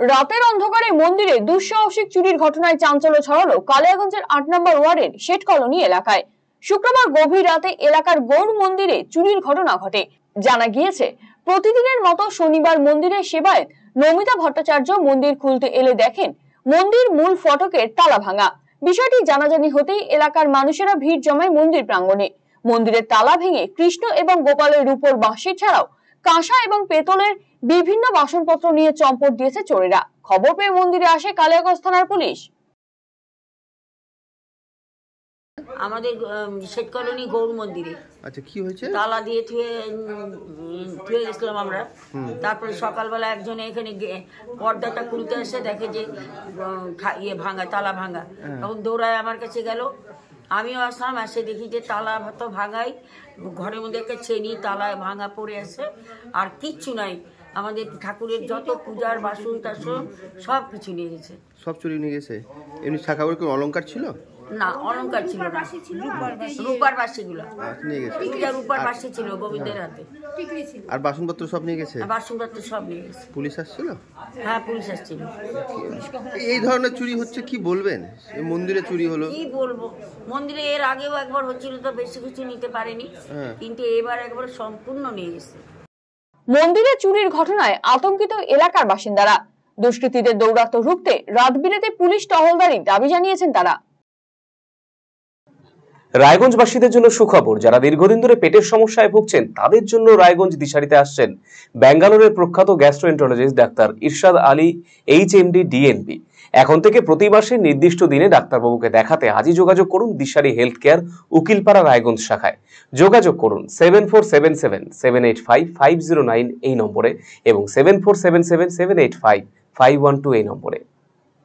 রাতের অন্ধকারে মন্দিরে দুঃসাহসিক চুরির ঘটনায় চাঞ্চল্য ছড়ালো কালিয়াগঞ্জের ৮ নম্বর ওয়ার্ডের শেঠ কলোনি এলাকায়। শুক্রবার গভীর রাতে এলাকার গৌড় মন্দিরে চুরির ঘটনা ঘটে। জানা গিয়েছে, প্রতিদিনের মতো শনিবার মন্দিরের সেবায়েত নমিতা ভট্টাচার্য মন্দির খুলতে এলে দেখেন মন্দির মূল ফটকের তালা ভাঙা। বিষয়টি জানাজানি হতেই এলাকার মানুষেরা ভিড় জমায় মন্দির প্রাঙ্গণে। মন্দিরের তালা ভেঙে কৃষ্ণ এবং গোপালের রূপোর বাঁশি ছাড়াও কাঁসা এবং পেতলের বিভিন্ন বাসনপত্র নিয়ে চম্পট দিয়েছে চোরেরা। খবর পেয়ে মন্দিরে আসে কালিয়াগঞ্জ থানার পুলিশ। আমাদের শেঠ কলোনি গৌড় মন্দিরে আচ্ছা কি হয়েছে? তালা দিয়ে থুয়ে গেছিলাম আমরা। তারপরে সকালবেলা একজন এখানে পর্দাটা খুলতে এসে দেখে যে ভাঙা, তালা ভাঙা। তখন দৌড়ায় আমার কাছে গেল, আমিও আসলাম, এসে দেখি যে তালা তো ভাঙাই, ঘরের মধ্যে একটা চেনি তালায় ভাঙা পড়ে আছে, আর কিচ্ছু নাই। আমাদের ঠাকুরের যত পূজার বাসন টাসন সব কিছু নিয়ে গেছে। সব চুরি নিয়ে গেছে। এমনি ঠাকুরের কোনো অলংকার ছিল না? অলংকার ছিল না, রূপার বাসি গুলো নিয়ে গেছে। রূপার বাসি ছিল গোবিন্দের হাতে। আর বাসনপত্র সব নিয়ে গেছে? বাসনপত্র সব নিয়ে গেছে। পুলিশ আসছিল? হ্যাঁ, পুলিশ আসছিল। এই ধরনের চুরি হচ্ছে, কি বলবেন? মন্দিরে চুরি হলো, কি বলবো, মন্দিরে এর আগেও একবার হচ্ছিল, তো বেশি কিছু নিতে পারেনি, কিন্তু এবার একবার সম্পূর্ণ নিয়ে গেছে। মন্দিরে চুরির ঘটনায় আতঙ্কিত এলাকার বাসিন্দারা। দুষ্কৃতীদের দৌরাত্ম্য রুখতে রাত বিরেতে পুলিশ টহলদারির দাবি জানিয়েছেন তারা। রায়গঞ্জবাসীদের জন্য সুখবর, যারা দীর্ঘদিন ধরে পেটের সমস্যায় ভুগছেন তাদের জন্য রায়গঞ্জ দিশারিতে আসছেন ব্যাঙ্গালোরের প্রখ্যাত গ্যাস্ট্রোএন্টারোলজিস্ট ডাক্তার ইরশাদ আলী HMD DNB। এখন থেকে প্রতি মাসে নির্দিষ্ট দিনে ডাক্তারবাবুকে দেখাতে আজই যোগাযোগ করুন দিশারি হেলথ কেয়ার, উকিলপাড়া রায়গঞ্জ শাখায়। যোগাযোগ করুন 7477785509 এই নম্বরে এবং 7477785512 এই নম্বরে।